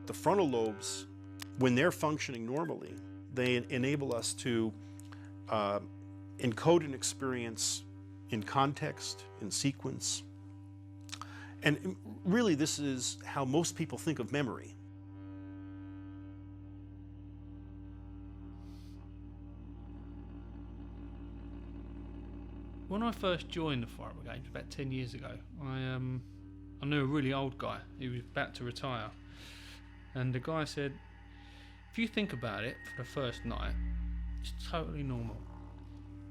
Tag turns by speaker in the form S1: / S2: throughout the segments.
S1: the frontal lobes, when they're functioning normally, they enable us to encode an experience in context, in sequence. And really, this is how most people think of memory.
S2: When I first joined the fire brigade about 10 years ago, I knew a really old guy. He was about to retire. And the guy said, if you think about it for the first night, it's totally normal.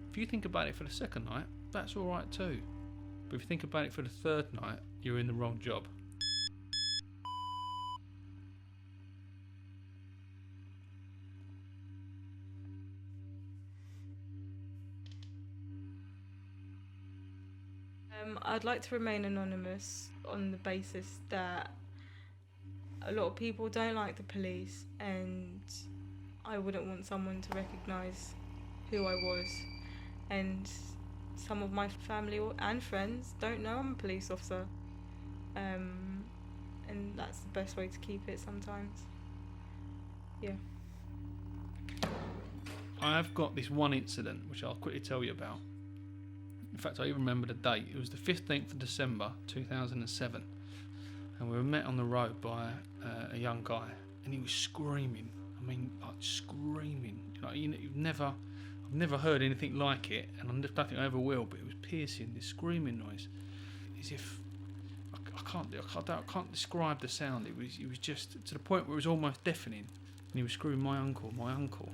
S2: If you think about it for the second night, that's all right too. But if you think about it for the third night, you're in the wrong job.
S3: I'd like to remain anonymous on the basis that a lot of people don't like the police, and I wouldn't want someone to recognise who I was. And some of my family and friends don't know I'm a police officer. And that's the best way to keep it sometimes. Yeah.
S2: I've got this one incident which I'll quickly tell you about. In fact, I even remember the date. It was the 15th of December 2007, and we were met on the road by a young guy, and he was screaming. I mean, like screaming. I've never heard anything like it, and I don't think I ever will. But it was piercing, this screaming noise, as if I can't describe the sound. It was just to the point where it was almost deafening, and he was screaming, "My uncle, my uncle."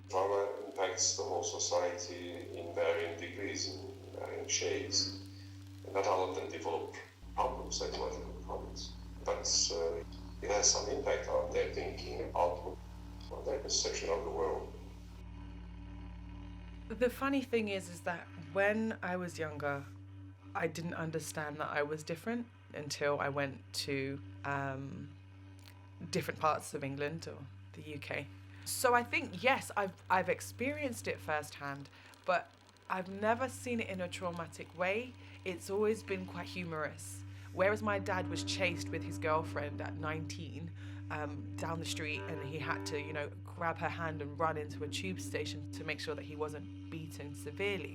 S4: Trauma impacts the whole society in varying degrees, in varying shades, and not all of them develop problems, psychological problems. But it has some impact on their thinking, outlook, on their perception of the world.
S5: The funny thing is that when I was younger, I didn't understand that I was different until I went to different parts of England or the UK. So I think, yes, I've experienced it firsthand, but I've never seen it in a traumatic way. It's always been quite humorous. Whereas my dad was chased with his girlfriend at 19 down the street, and he had to, grab her hand and run into a tube station to make sure that he wasn't beaten severely.